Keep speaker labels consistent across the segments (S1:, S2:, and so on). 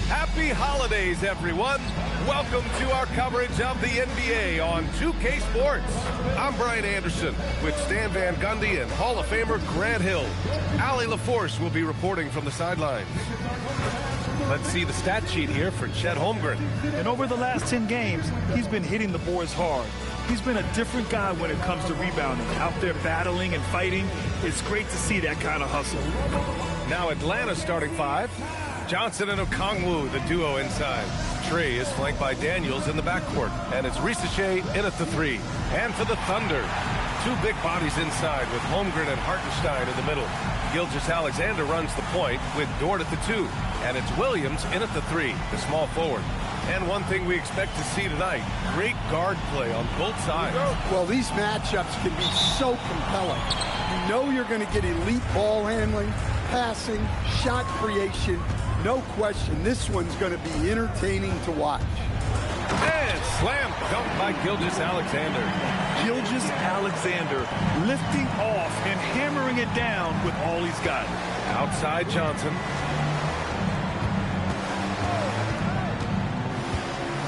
S1: Happy holidays, everyone. Welcome to our coverage of the NBA on 2K Sports. I'm Brian Anderson with Stan Van Gundy and Hall of Famer Grant Hill. Allie LaForce will be reporting from the sidelines. Let's see the stat sheet here for Chet Holmgren.
S2: And over the last 10 games, he's been hitting the boards hard. He's been a different guy when it comes to rebounding. Out there battling and fighting. It's great to see that kind of hustle.
S1: Now Atlanta's starting five. Johnson and Okongwu, the duo inside. Trey is flanked by Daniels in the backcourt. And it's Risache in at the three. And for the Thunder, two big bodies inside with Holmgren and Hartenstein in the middle. Gilgeous-Alexander runs the point with Dort at the two. And it's Williams in at the three, the small forward. And one thing we expect to see tonight, great guard play on both sides.
S3: Well, these matchups can be so compelling. You know you're going to get elite ball handling, passing, shot creation. No question, this one's going to be entertaining to watch.
S1: And slam dunk by Gilgeous-Alexander.
S2: Gilgeous-Alexander lifting off and hammering it down with all he's got.
S1: Outside Johnson.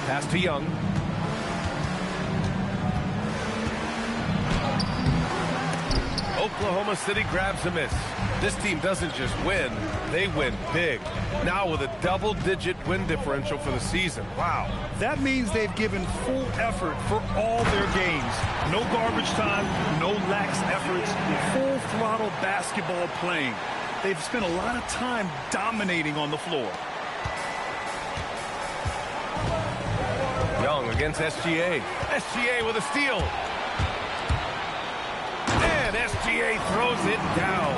S1: Pass to Young. Oklahoma City grabs a miss. This team doesn't just win, they win big. Now with a double-digit win differential for the season. Wow.
S2: That means they've given full effort for all their games. No garbage time, no lax efforts, full throttle basketball playing. They've spent a lot of time dominating on the floor.
S1: Young against SGA. SGA with a steal. And SGA throws it down.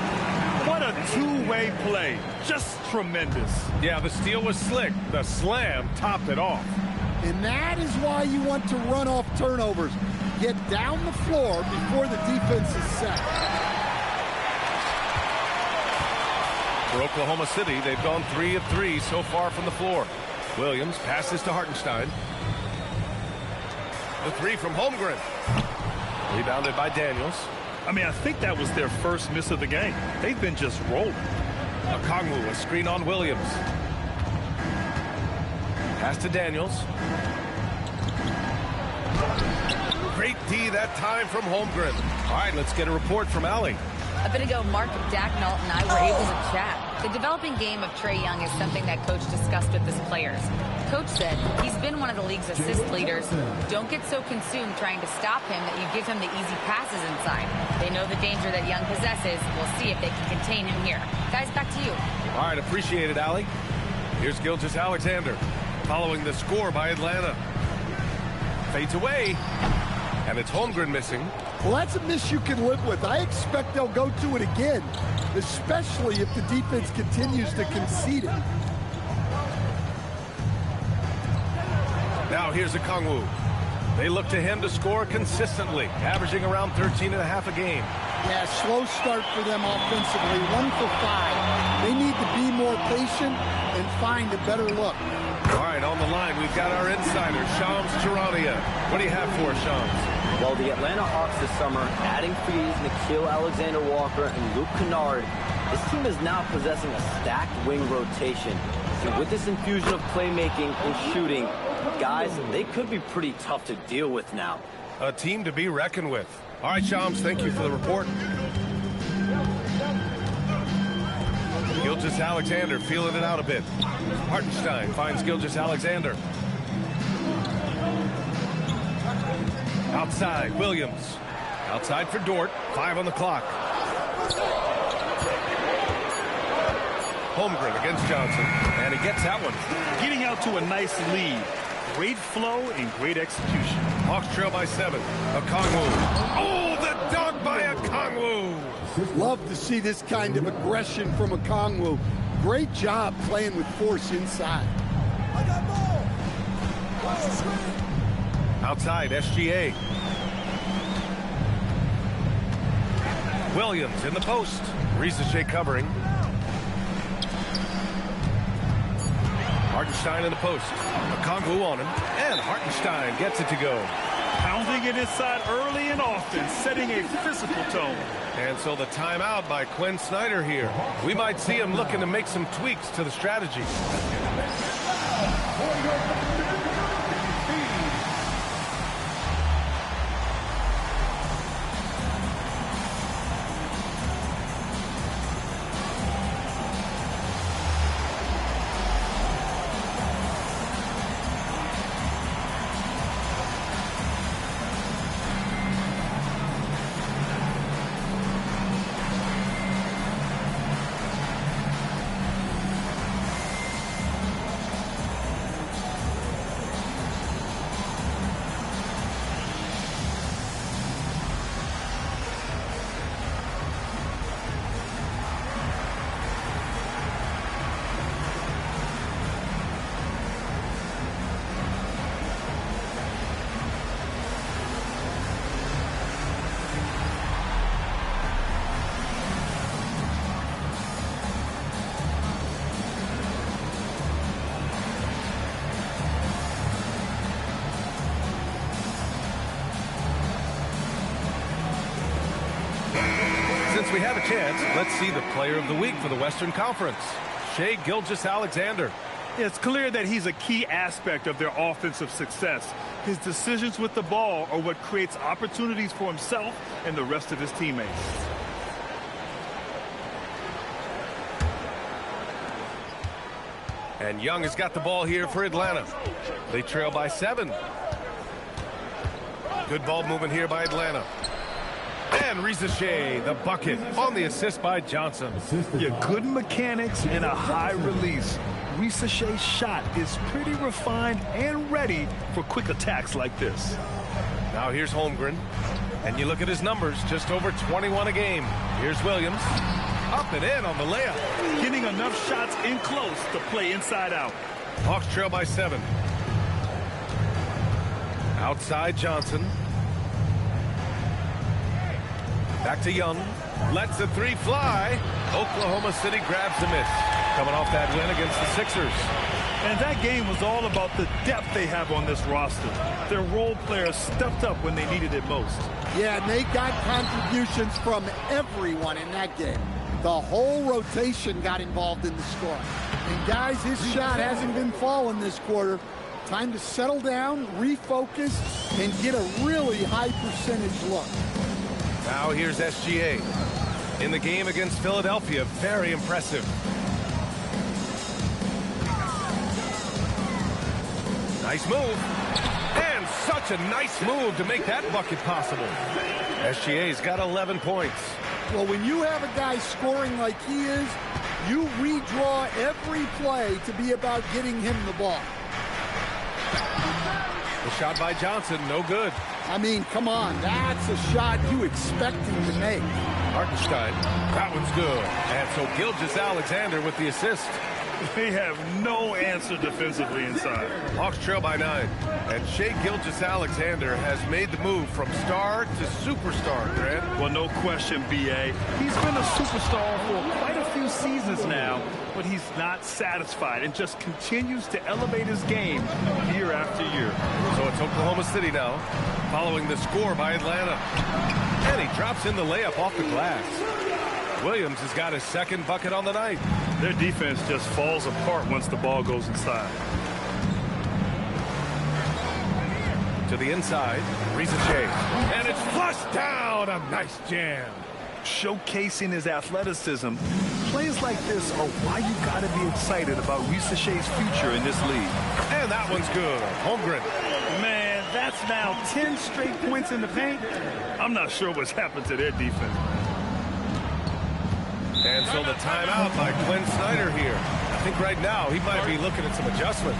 S2: What a two-way play. Just tremendous.
S1: Yeah, the steal was slick. The slam topped it off.
S3: And that is why you want to run off turnovers. Get down the floor before the defense is set.
S1: For Oklahoma City, they've gone 3 of 3 so far from the floor. Williams passes to Hartenstein. The three from Holmgren. Rebounded by Daniels.
S2: I mean, I think that was their first miss of the game. They've been just rolling.
S1: Okongwu, a screen on Williams. Pass to Daniels. Great D that time from Holmgren. All right, let's get a report from Allie.
S4: A bit ago, Mark Dacknault and I were able to chat. The developing game of Trae Young is something that Coach discussed with his players. Coach said he's been one of the league's assist leaders. Don't get so consumed trying to stop him that you give him the easy passes inside. They know the danger that Young possesses. We'll see if they can contain him here. Guys, back to you.
S1: All right, appreciate it, Allie. Here's Gilgeous-Alexander following the score by Atlanta. Fades away, and it's Holmgren missing.
S3: Well, that's a miss you can live with. I expect they'll go to it again, especially if the defense continues to concede it.
S1: Now here's Okongwu. They look to him to score consistently, averaging around 13.5 a game.
S3: Yeah, slow start for them offensively, 1 for 5. They need to be more patient and find a better look.
S1: All right, on the line, we've got our insider, Shams Charania. What do you have for us, Shams?
S5: Well, the Atlanta Hawks this summer, adding frees Nickeil Alexander-Walker and Luke Kennard, this team is now possessing a stacked wing rotation. And with this infusion of playmaking and shooting, guys, they could be pretty tough to deal with now.
S1: A team to be reckoned with. All right, Shams, thank you for the report. Gilgeous-Alexander feeling it out a bit. Hartenstein finds Gilgeous-Alexander. Outside, Williams. Outside for Dort. 5 on the clock. Holmgren against Johnson. And he gets that one.
S2: Getting out to a nice lead. Great flow and great execution.
S1: Hawks trail by 7. Okongwu. Oh, the dunk by Okongwu.
S3: Love to see this kind of aggression from Okongwu. Great job playing with force inside.
S6: I got ball. Watch the screen.
S1: Outside, SGA. Williams in the post. Risache covering. Hartenstein in the post. Okongwu on him. And Hartenstein gets it to go.
S2: Pounding it inside early and often, setting a physical tone.
S1: And so the timeout by Quinn Snyder here. We might see him looking to make some tweaks to the strategy. Since we have a chance, let's see the player of the week for the Western Conference, Shai Gilgeous-Alexander.
S2: It's clear that he's a key aspect of their offensive success. His decisions with the ball are what creates opportunities for himself and the rest of his teammates.
S1: And Young has got the ball here for Atlanta. They trail by 7. Good ball movement here by Atlanta. And Risacher, the bucket, on the assist by Johnson.
S2: Yeah, good mechanics and a high release. Risacher's shot is pretty refined and ready for quick attacks like this.
S1: Now here's Holmgren. And you look at his numbers, just over 21 a game. Here's Williams. Up and in on the layup.
S2: Getting enough shots in close to play inside out.
S1: Hawks trail by 7. Outside Johnson. Back to Young. Lets the 3 fly. Oklahoma City grabs the miss. Coming off that win against the Sixers.
S2: And that game was all about the depth they have on this roster. Their role players stepped up when they needed it most.
S3: Yeah, and they got contributions from everyone in that game. The whole rotation got involved in the scoring. And guys, his shot hasn't been falling this quarter. Time to settle down, refocus, and get a really high percentage look.
S1: Now here's SGA. In the game against Philadelphia, very impressive. Nice move. And such a nice move to make that bucket possible. SGA's got 11 points.
S3: Well, when you have a guy scoring like he is, you redraw every play to be about getting him the ball.
S1: The shot by Johnson, no good.
S3: I mean, come on, that's a shot you expect him to make.
S1: Hartenstein, that one's good. And so Gilgeous-Alexander with the assist.
S2: They have no answer defensively inside.
S1: Hawks trail by 9. And Shai Gilgeous-Alexander has made the move from star to superstar, Grant.
S2: Well, no question, B.A. He's been a superstar for quite a few seasons now, but he's not satisfied and just continues to elevate his game year after year.
S1: So it's Oklahoma City now, following the score by Atlanta. And he drops in the layup off the glass. Williams has got his second bucket on the night.
S2: Their defense just falls apart once the ball goes inside.
S1: To the inside, Risacher. And it's flushed down. A nice jam.
S2: Showcasing his athleticism, plays like this are why you got to be excited about Risacher's future in this league.
S1: And that one's good. Holmgren.
S2: Man, that's now 10 straight points in the paint. I'm not sure what's happened to their defense.
S1: And so the timeout by Quinn Snyder here. I think right now he might be looking at some adjustments.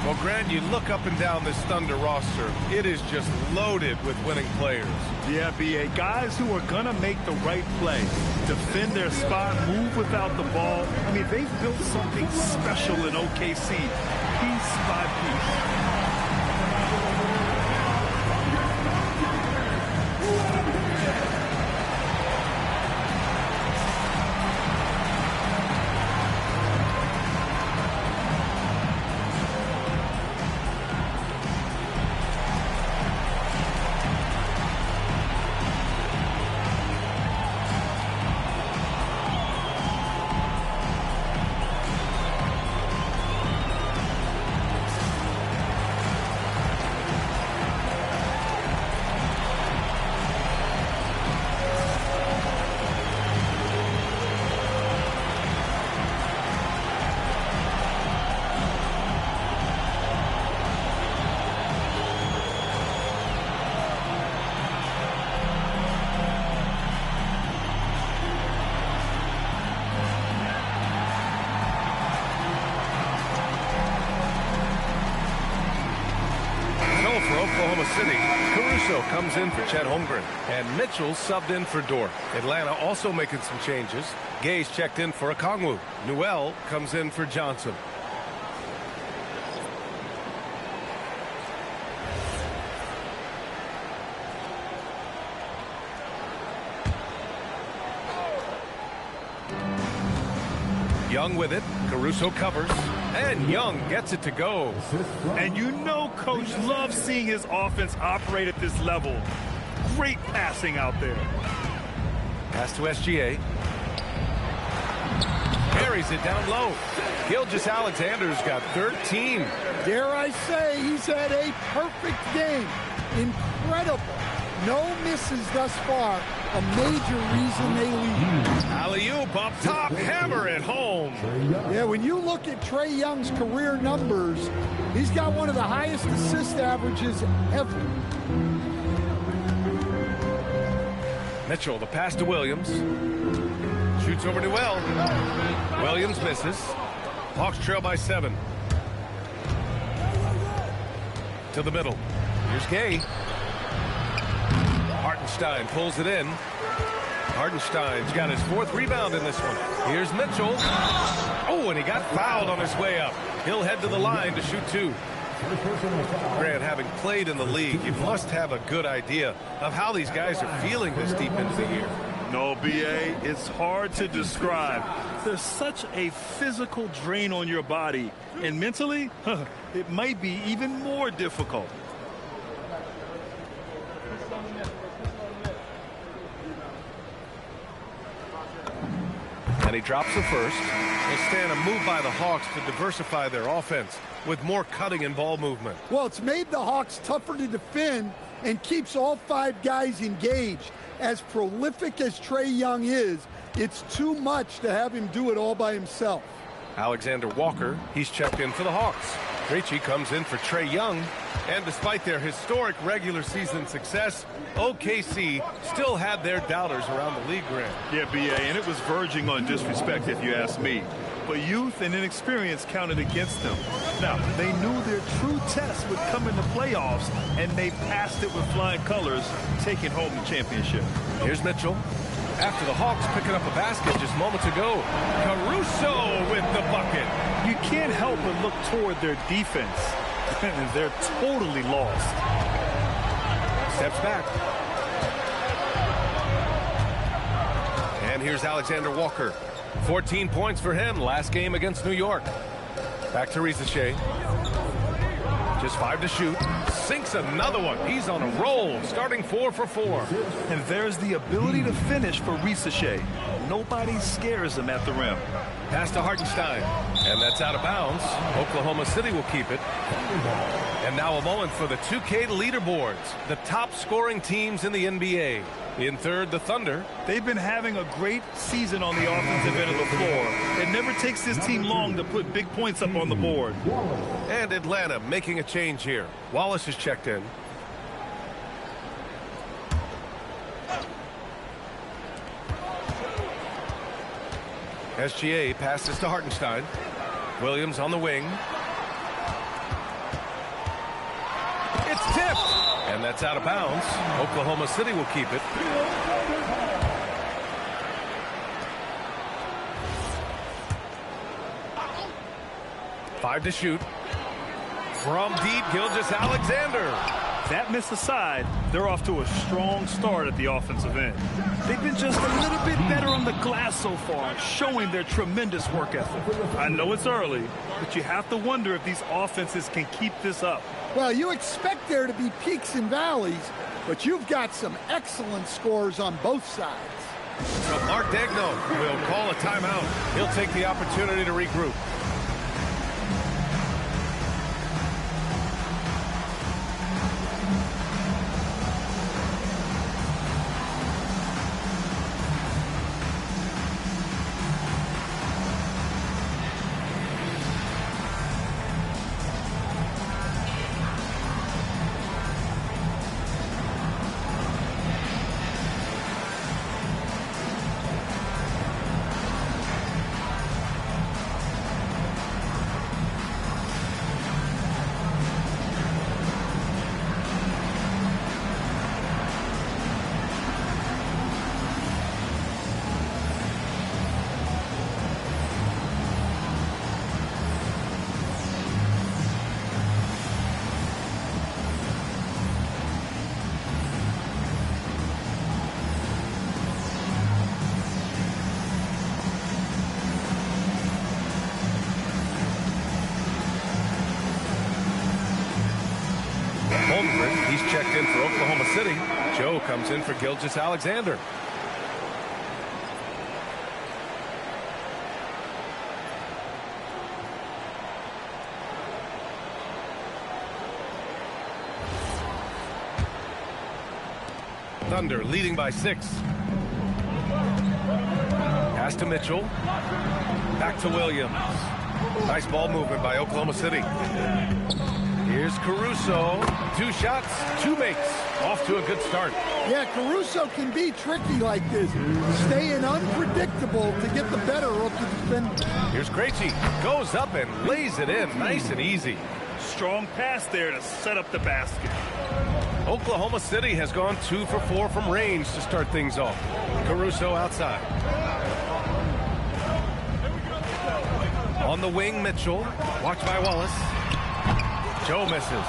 S1: Well, Grant, you look up and down this Thunder roster. It is just loaded with winning players.
S2: Yeah, B.A. Guys who are going to make the right play, defend their spot, move without the ball. I mean, they've built something special in OKC, piece by piece.
S1: Oklahoma City, Caruso comes in for Chet Holmgren. And Mitchell subbed in for Dort. Atlanta also making some changes. Gay's checked in for Okongwu. Newell comes in for Johnson. Young with it. Caruso covers. And Young gets it to go.
S2: And you know Coach loves seeing his offense operate at this level. Great passing out there.
S1: Pass to SGA. Carries it down low. Gilgeous-Alexander's got 13.
S3: Dare I say he's had a perfect game. Incredible. No misses thus far. A major reason they lead.
S1: Alley-oop up top. Hammer it home.
S3: Yeah, when you look at Trae Young's career numbers, he's got one of the highest assist averages ever.
S1: Mitchell, the pass to Williams. Shoots over to Newell. Williams misses. Hawks trail by 7. To the middle. Here's Gay. Hartenstein pulls it in. Hartenstein's got his 4th rebound in this one. Here's Mitchell. Oh, and he got fouled on his way up. He'll head to the line to shoot 2. Grant, having played in the league, you must have a good idea of how these guys are feeling this deep into the year.
S2: No, B.A., it's hard to describe. There's such a physical drain on your body. And mentally, it might be even more difficult.
S1: And he drops the first. He'll stand a move by the Hawks to diversify their offense with more cutting and ball movement.
S3: Well, it's made the Hawks tougher to defend and keeps all 5 guys engaged. As prolific as Trae Young is, it's too much to have him do it all by himself.
S1: Alexander Walker, he's checked in for the Hawks. Krejci comes in for Trae Young. And despite their historic regular season success, OKC still had their doubters around the league, Grant.
S2: Yeah, B.A., and it was verging on disrespect if you ask me. But youth and inexperience counted against them. Now, they knew their true test would come in the playoffs, and they passed it with flying colors, taking home the championship.
S1: Here's Mitchell. After the Hawks picking up a basket just moments ago. Caruso with the bucket.
S2: You can't help but look toward their defense. They're totally lost.
S1: Steps back. And here's Alexander Walker. 14 points for him last game against New York. Back to Risache. Just 5 to shoot. Sinks another one. He's on a roll, starting 4 for 4.
S2: And there's the ability to finish for Risache. Nobody scares him at the rim.
S1: Pass to Hartenstein. And that's out of bounds. Oklahoma City will keep it. And now a moment for the 2K leaderboards. The top scoring teams in the NBA. In third, the Thunder.
S2: They've been having a great season on the offensive end of the floor. It never takes this team long to put big points up on the board.
S1: And Atlanta making a change here. Wallace is checked in. SGA passes to Hartenstein. Williams on the wing. It's tipped. And that's out of bounds. Oklahoma City will keep it. Five to shoot. From deep, Gilgeous-Alexander.
S2: That missed aside, they're off to a strong start at the offensive end. They've been just a little bit better on the glass so far, showing their tremendous work ethic. I know it's early, but you have to wonder if these offenses can keep this up.
S3: Well, you expect there to be peaks and valleys, but you've got some excellent scores on both sides.
S1: So Mark Daigneault will call a timeout. He'll take the opportunity to regroup. Holmgren, he's checked in for Oklahoma City. Joe comes in for Gilgeous-Alexander. Thunder leading by 6. Pass to Mitchell. Back to Williams. Nice ball movement by Oklahoma City. Here's Caruso. 2 shots, 2 makes. Off to a good start.
S3: Yeah, Caruso can be tricky like this. Staying unpredictable to get the better of the defender.
S1: Here's Krejci. Goes up and lays it in. Nice and easy.
S2: Strong pass there to set up the basket.
S1: Oklahoma City has gone 2 for 4 from range to start things off. Caruso outside. On the wing, Mitchell. Watched by Wallace. Joe misses.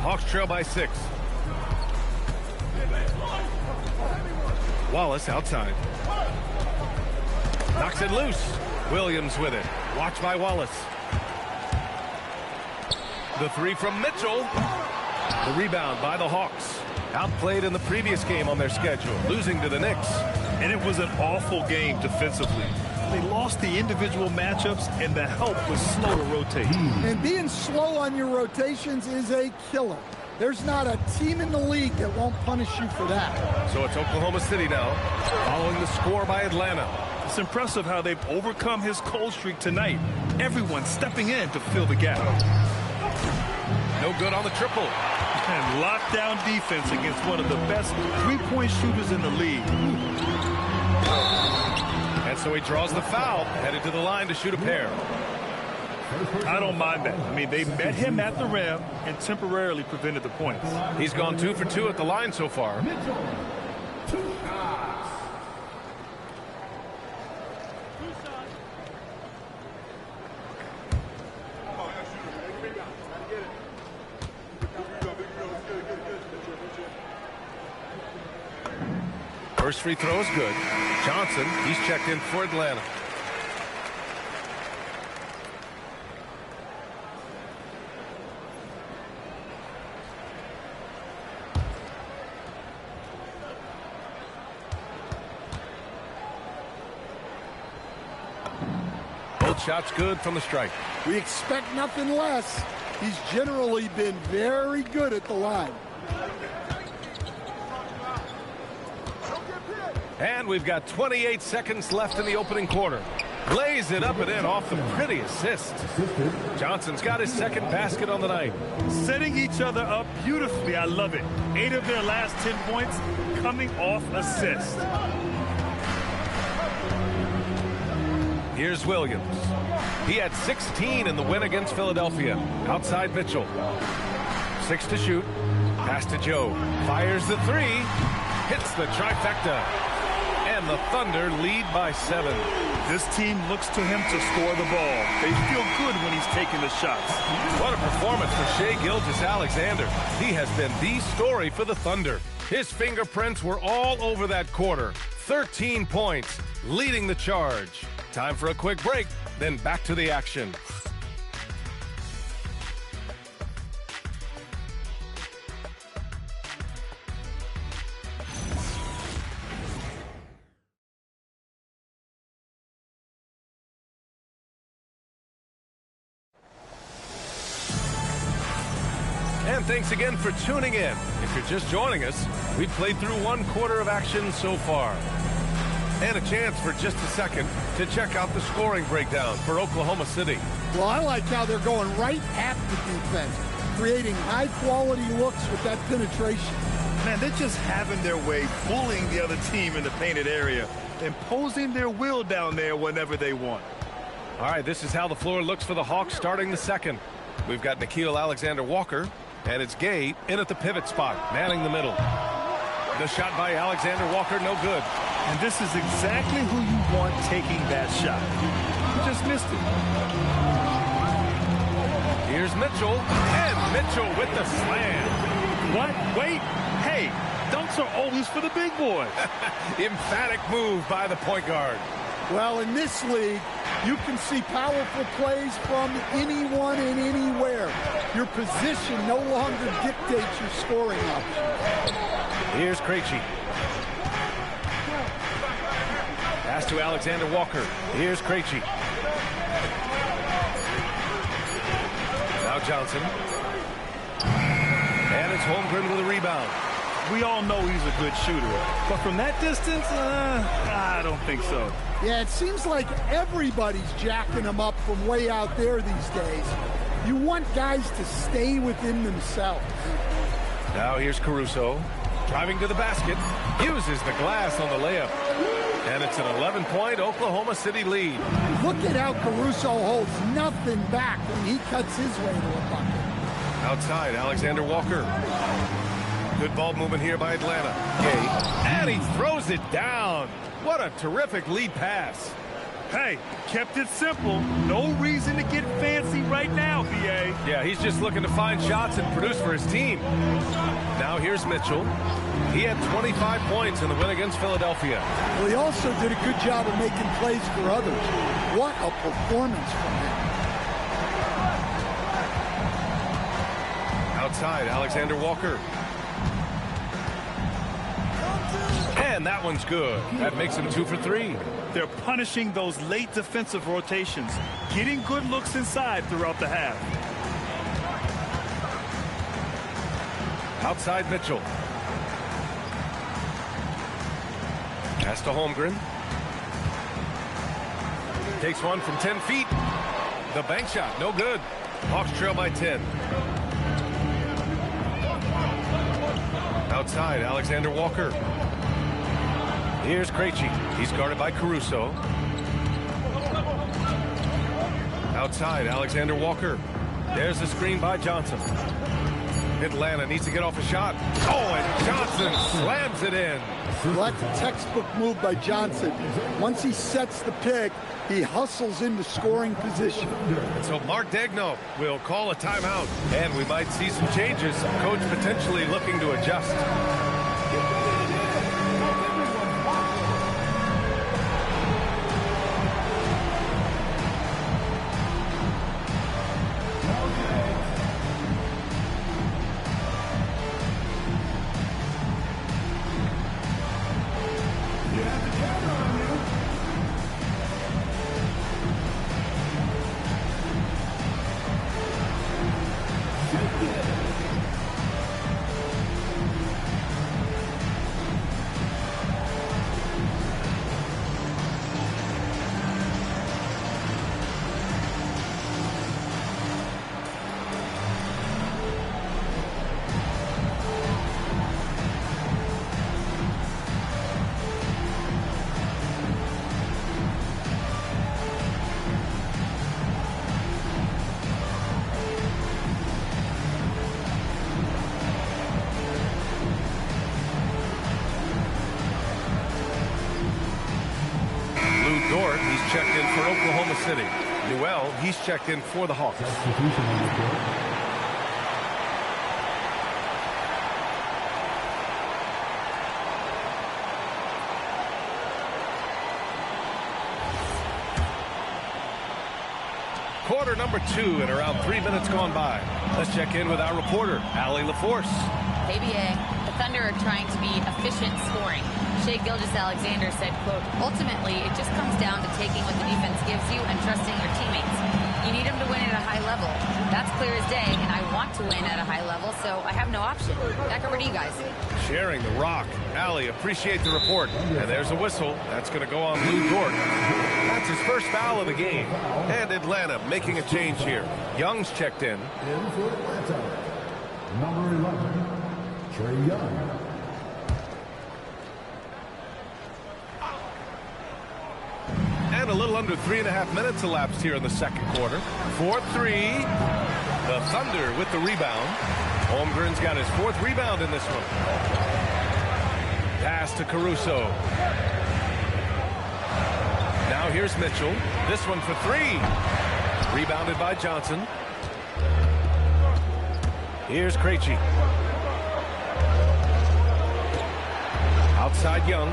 S1: Hawks trail by 6. Wallace outside. Knocks it loose. Williams with it. Watched by Wallace. The 3 from Mitchell. The rebound by the Hawks. Outplayed in the previous game on their schedule, losing to the Knicks.
S2: And it was an awful game defensively. They lost the individual matchups, and the help was slow to rotate.
S3: And being slow on your rotations is a killer. There's not a team in the league that won't punish you for that.
S1: So it's Oklahoma City now, following the score by Atlanta.
S2: It's impressive how they've overcome his cold streak tonight. Everyone stepping in to fill the gap.
S1: No good on the triple.
S2: And lockdown defense against one of the best three-point shooters in the league.
S1: And so he draws the foul, headed to the line to shoot a pair.
S2: I don't mind that. I mean, they met him at the rim and temporarily prevented the points.
S1: He's gone 2 for 2 at the line so far. First free throw is good. Johnson, he's checked in for Atlanta. Both shots good from the stripe.
S3: We expect nothing less. He's generally been very good at the line.
S1: And we've got 28 seconds left in the opening quarter. Lays it up and in off the pretty assist. Johnson's got his second basket on the night.
S2: Setting each other up beautifully. I love it. 8 of their last 10 points coming off assist.
S1: Here's Williams. He had 16 in the win against Philadelphia. Outside Mitchell. 6 to shoot. Pass to Joe. Fires the 3. Hits the trifecta. And the Thunder lead by 7.
S2: This team looks to him to score the ball. They feel good when he's taking the shots.
S1: What a performance for Shai Gilgeous-Alexander. He has been the story for the Thunder. His fingerprints were all over that quarter. 13 points, leading the charge. Time for a quick break, then back to the action. And thanks again for tuning in. If you're just joining us, we've played through 1 quarter of action so far. And a chance for just a second to check out the scoring breakdown for Oklahoma City.
S3: Well, I like how they're going right at the defense, creating high-quality looks with that penetration.
S2: Man, they're just having their way, bullying the other team in the painted area, imposing their will down there whenever they want.
S1: All right, this is how the floor looks for the Hawks starting the second. We've got Nickeil Alexander-Walker, and it's Gay in at the pivot spot, manning the middle. The shot by Alexander-Walker, no good.
S2: And this is exactly who you want taking that shot. You just missed it.
S1: Here's Mitchell, and Mitchell with the slam.
S2: What? Wait. Hey, dunks are always for the big boys.
S1: Emphatic move by the point guard.
S3: Well, in this league, You can see powerful plays from anyone and anywhere. Your position no longer dictates your scoring options.
S1: Here's Krejci. Pass to Alexander Walker. Here's Krejci. Now Johnson. And it's Holmgren with a rebound.
S2: We all know he's a good shooter, but from that distance, I don't think so.
S3: Yeah, it seems like everybody's jacking him up from way out there these days. You want guys to stay within themselves.
S1: Now here's Caruso. Driving to the basket. Uses the glass on the layup. And it's an 11-point Oklahoma City lead.
S3: Look at how Caruso holds nothing back when he cuts his way to a bucket.
S1: Outside, Alexander Walker. Good ball movement here by Atlanta. Gay. And he throws it down. What a terrific lead pass.
S2: Hey, kept it simple. No reason to get fancy right now, B.A.
S1: Yeah, he's just looking to find shots and produce for his team. Now here's Mitchell. He had 25 points in the win against Philadelphia.
S3: Well, he also did a good job of making plays for others. What a performance from him.
S1: Outside, Alexander Walker. And that one's good. That makes him 2 for 3.
S2: They're punishing those late defensive rotations, getting good looks inside throughout the half.
S1: Outside Mitchell. Pass to Holmgren. Takes one from 10 feet. The bank shot, no good. Hawks trail by 10. Outside, Alexander Walker. Here's Krejci. He's guarded by Caruso. Outside, Alexander Walker. There's the screen by Johnson. Atlanta needs to get off a shot. Oh, and Johnson slams it in.
S3: Well, that's a textbook move by Johnson. Once he sets the pick, he hustles into scoring position.
S1: So Mark Daigneault will call a timeout, and we might see some changes. Coach potentially looking to adjust. He's checked in for Oklahoma City. Newell, he's checked in for the Hawks. Quarter number 2 and around 3 minutes gone by. Let's check in with our reporter, Allie LaForce.
S4: ABA, the Thunder are trying to be efficient scoring. Shai Gilgeous-Alexander said, quote, ultimately, it just comes down to taking what the defense gives you and trusting your teammates. You need them to win at a high level. That's clear as day, and I want to win at a high level, so I have no option. Back over to you guys.
S1: Sharing the rock. Allie, appreciate the report. And there's a whistle. That's going to go on Lou Dort. That's his first foul of the game. And Atlanta making a change here. Young's checked in.
S6: In for Atlanta, number 11, Trae Young.
S1: And a little under 3.5 minutes elapsed here in the second quarter. 4-3. The Thunder with the rebound. Holmgren's got his 4th rebound in this one. Pass to Caruso. Now here's Mitchell. This one for 3. Rebounded by Johnson. Here's Krejci. Outside Young.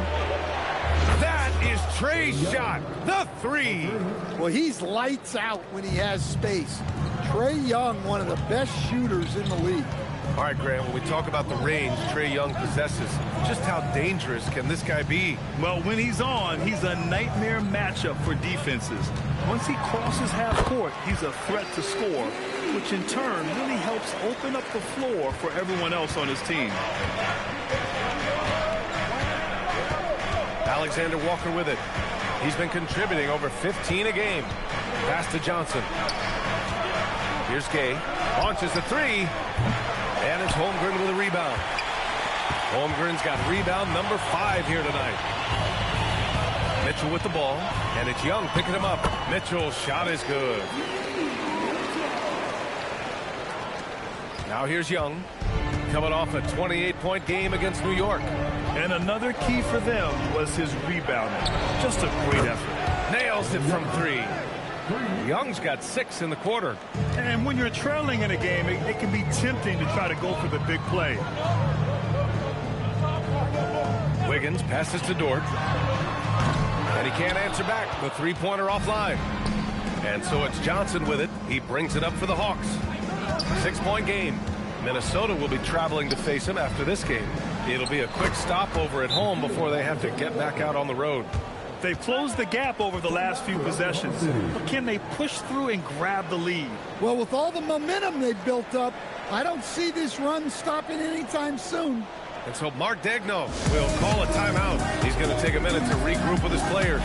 S1: That is Trey's shot. The three.
S3: Well, he's lights out when he has space. Trae Young, one of the best shooters in the league.
S1: All right, Grant, when we talk about the range Trae Young possesses, just how dangerous can this guy be?
S2: Well, when he's on, he's a nightmare matchup for defenses. Once he crosses half court, he's a threat to score, which in turn really helps open up the floor for everyone else on his team.
S1: Alexander Walker with it. He's been contributing over 15 a game. Pass to Johnson. Here's Gay. Launches the three. And it's Holmgren with a rebound. Holmgren's got rebound number 5 here tonight. Mitchell with the ball. And it's Young picking him up. Mitchell's shot is good. Now here's Young. Coming off a 28-point game against New York.
S2: And another key for them was his rebounding. Just a great effort.
S1: Nails it from 3. Young's got 6 in the quarter.
S2: And when you're trailing in a game, it can be tempting to try to go for the big play.
S1: Wiggins passes to Dort. And he can't answer back. The three-pointer offline. And so it's Johnson with it. He brings it up for the Hawks. 6-point game. Minnesota will be traveling to face him after this game. It'll be a quick stopover at home before they have to get back out on the road.
S2: They've closed the gap over the last few possessions. But can they push through and grab the lead?
S3: Well, with all the momentum they've built up, I don't see this run stopping anytime soon.
S1: And so Mark Daigneault will call a timeout. He's going to take a minute to regroup with his players.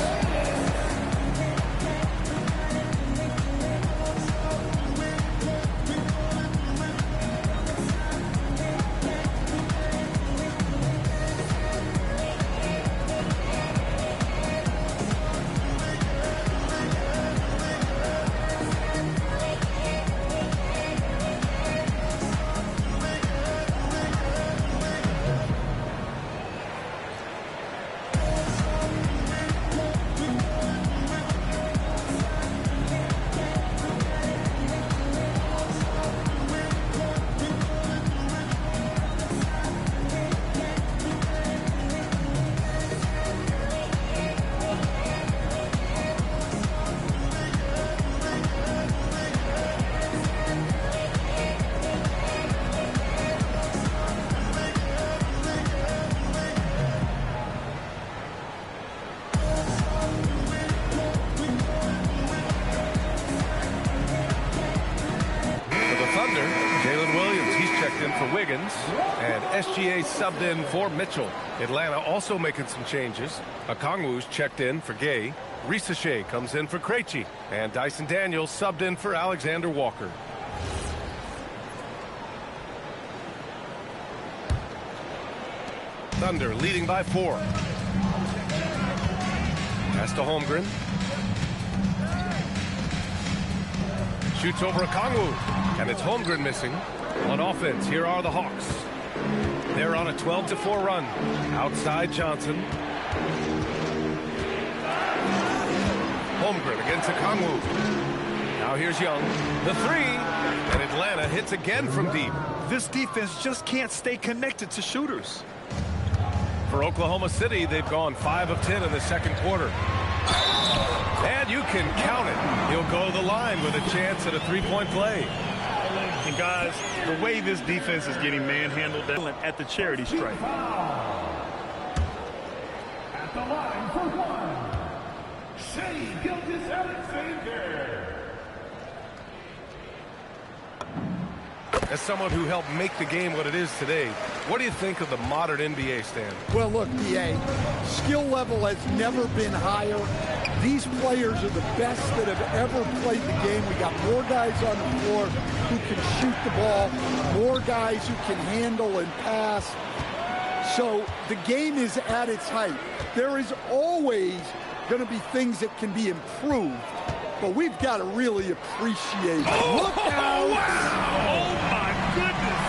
S1: Wiggins, and SGA subbed in for Mitchell. Atlanta also making some changes. Okongwu's checked in for Gay. Risache comes in for Krejci, and Dyson Daniels subbed in for Alexander Walker. Thunder leading by 4. Pass to Holmgren. Shoots over Okongwu, and it's Holmgren missing. On offense, here are the Hawks. They're on a 12-4 run. Outside Johnson. Holmgren against Okongwu. Now here's Young. The 3. And Atlanta hits again from deep.
S2: This defense just can't stay connected to shooters.
S1: For Oklahoma City, they've gone 5 of 10 in the second quarter. And you can count it. He'll go to the line with a chance at a three-point play.
S2: And guys, the way this defense is getting manhandled at the charity stripe.
S6: At the line for 1, Shai Gilgeous-Alexander.
S1: As someone who helped make the game what it is today, what do you think of the modern NBA, Stan?
S3: Well, look, B.A., skill level has never been higher. These players are the best that have ever played the game. We got more guys on the floor who can shoot the ball, more guys who can handle and pass. So the game is at its height. There is always going to be things that can be improved, but we've got to really appreciate it. Look out!
S2: Wow! Oh, my goodness!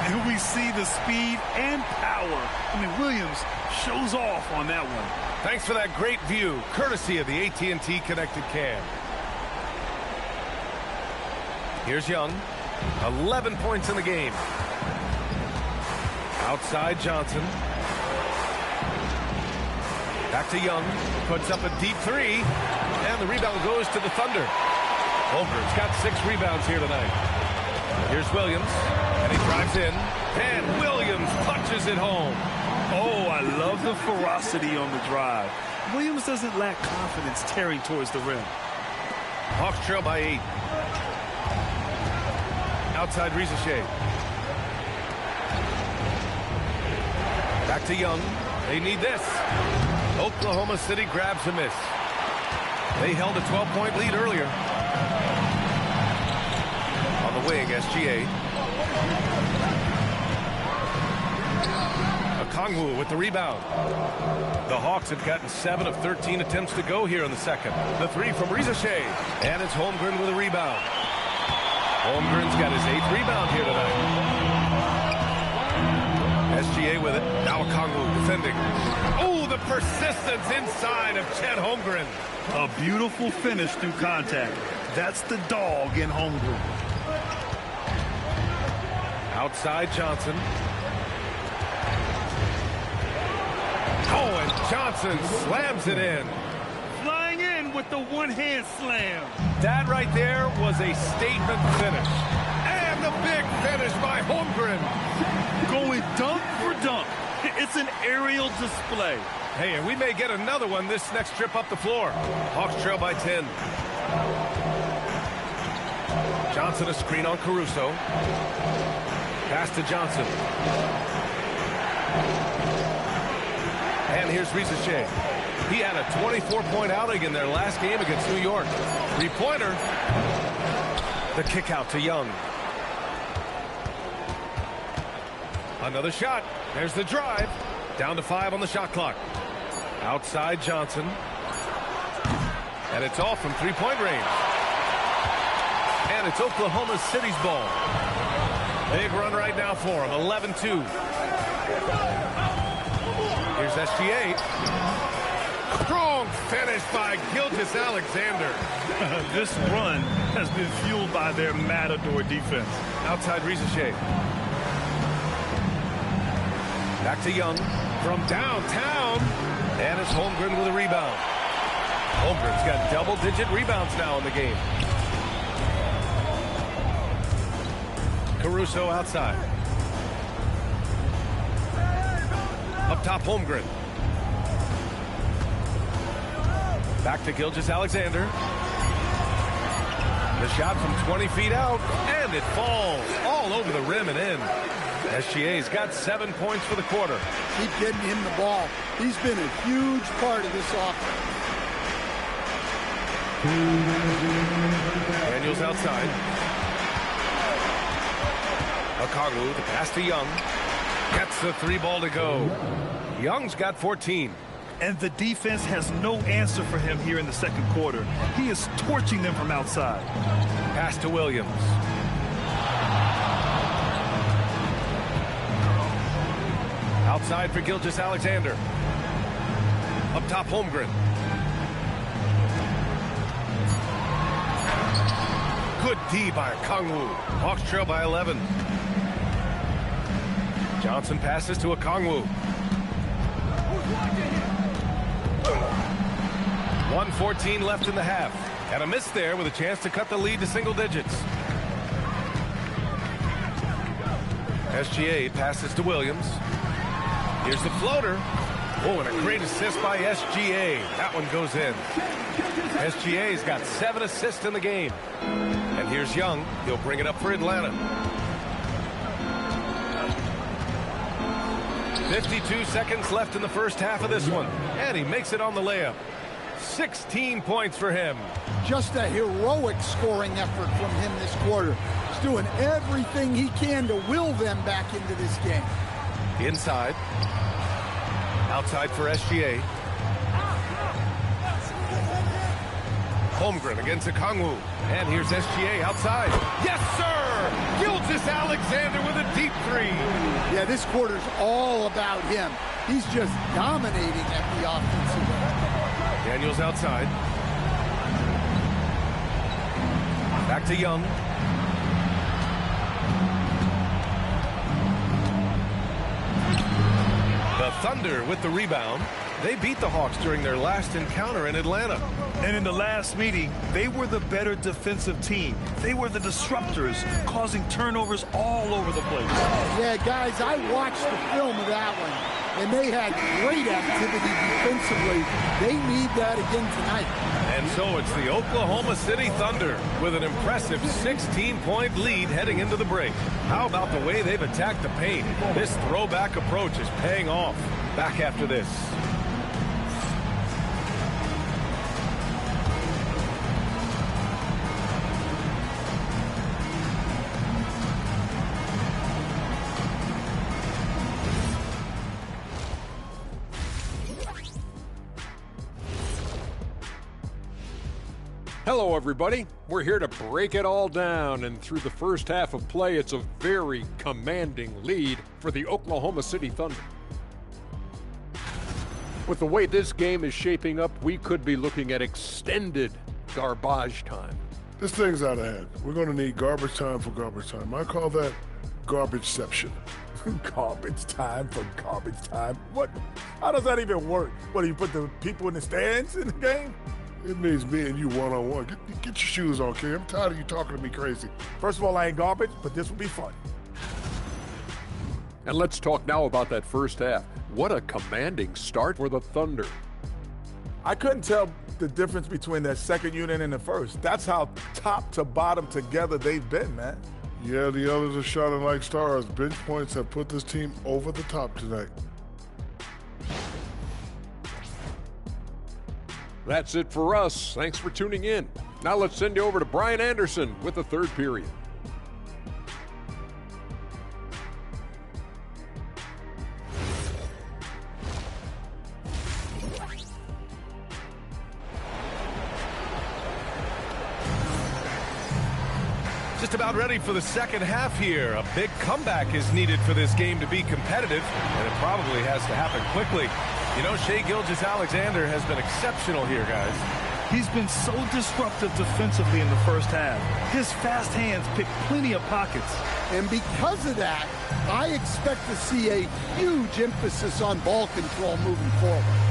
S2: And we see the speed and power. I mean, Williams shows off on that one.
S1: Thanks for that great view, courtesy of the AT&T Connected Cam. Here's Young. 11 points in the game. Outside Johnson. Back to Young. Puts up a deep three. And the rebound goes to the Thunder. Holmgren's got 6 rebounds here tonight. Here's Williams. And he drives in. And Williams punches it home.
S2: Oh, I love the ferocity on the drive. Williams doesn't lack confidence tearing towards the rim.
S1: Hawks trail by 8. Outside Risacher. Back to Young. They need this. Oklahoma City grabs a miss. They held a 12-point lead earlier. On the wing, SGA. Okongwu with the rebound. The Hawks have gotten 7 of 13 attempts to go here in the second. The 3 from Risacher. And it's Holmgren with a rebound. Holmgren's got his 8th rebound here tonight. SGA with it. Now Okongwu defending. Oh, the persistence inside of Chet Holmgren.
S2: A beautiful finish through contact. That's the dog in Holmgren.
S1: Outside Johnson. Oh, and Johnson slams it in.
S2: Flying in with the one-hand slam.
S1: That right there was a statement finish. And the big finish by Holmgren.
S2: Going dunk for dunk. It's an aerial display.
S1: Hey, and we may get another one this next trip up the floor. Hawks trail by 10. Johnson a screen on Caruso. Pass to Johnson. And here's Risacher. He had a 24-point outing in their last game against New York. 3-pointer. The kick out to Young. Another shot. There's the drive. Down to 5 on the shot clock. Outside Johnson. And it's all from 3-point range. And it's Oklahoma City's ball. Big run right now for him. 11-2. Here's SGA. Strong finish by Gilgeous-Alexander.
S2: This run has been fueled by their Matador defense.
S1: Outside Risacher. Back to Young from downtown. And it's Holmgren with a rebound. Holmgren's got double-digit rebounds now in the game. Caruso outside. Up top, Holmgren. Back to Gilgeous-Alexander. The shot from 20 feet out, and it falls all over the rim and in. SGA's got 7 points for the quarter.
S3: Keep getting him the ball. He's been a huge part of this offense.
S1: Daniels outside. Okongwu, the pass to Young. Gets the 3 ball to go. Young's got 14.
S2: And the defense has no answer for him here in the second quarter. He is torching them from outside.
S1: Pass to Williams. Outside for Gilgeous-Alexander. Up top, Holmgren. Good D by Okongwu. Hawks trail by 11. Johnson passes to Okongwu. 1:14 left in the half. And a miss there with a chance to cut the lead to single digits. SGA passes to Williams. Here's the floater. Oh, and a great assist by SGA. That one goes in. SGA's got 7 assists in the game. And here's Young. He'll bring it up for Atlanta. 52 seconds left in the first half of this one. And he makes it on the layup. 16 points for him.
S3: Just a heroic scoring effort from him this quarter. He's doing everything he can to will them back into this game.
S1: Inside. Outside for SGA. Holmgren against Okongwu. And here's SGA outside. Yes, sir! Gilgeous-Alexander with a deep 3.
S3: Yeah, this quarter's all about him. He's just dominating at the offensive end.
S1: Daniels outside. Back to Young. The Thunder with the rebound. They beat the Hawks during their last encounter in Atlanta.
S2: And in the last meeting, they were the better defensive team. They were the disruptors, causing turnovers all over the place.
S3: Yeah, guys, I watched the film of that one, and they had great activity defensively. They need that again tonight.
S1: And so it's the Oklahoma City Thunder with an impressive 16-point lead heading into the break. How about the way they've attacked the paint? This throwback approach is paying off. Back after this.
S7: Hello, everybody. We're here to break it all down, and through the first half of play, it's a very commanding lead for the Oklahoma City Thunder. With the way this game is shaping up, we could be looking at extended garbage time.
S8: This thing's out of hand. We're going to need garbage time for garbage time. I call that garbageception.
S9: Garbage time for garbage time? What? How does that even work? What, do you put the people in the stands in the game?
S8: It means me and you one-on-one. Get your shoes on, kid. I'm tired of you talking to me crazy.
S9: First of all, I ain't garbage, but this will be fun.
S7: And let's talk now about that first half. What a commanding start for the Thunder.
S9: I couldn't tell the difference between that second unit and the first. That's how top to bottom together they've been, man.
S8: Yeah, the others are shining like stars. Bench points have put this team over the top tonight.
S7: That's it for us. Thanks for tuning in. Now let's send you over to Brian Anderson with the third period.
S1: Just about ready for the second half here. A big comeback is needed for this game to be competitive, and it probably has to happen quickly. You know, Shai Gilgeous-Alexander has been exceptional here, guys.
S2: He's been so disruptive defensively in the first half. His fast hands pick plenty of pockets.
S3: And because of that, I expect to see a huge emphasis on ball control moving forward.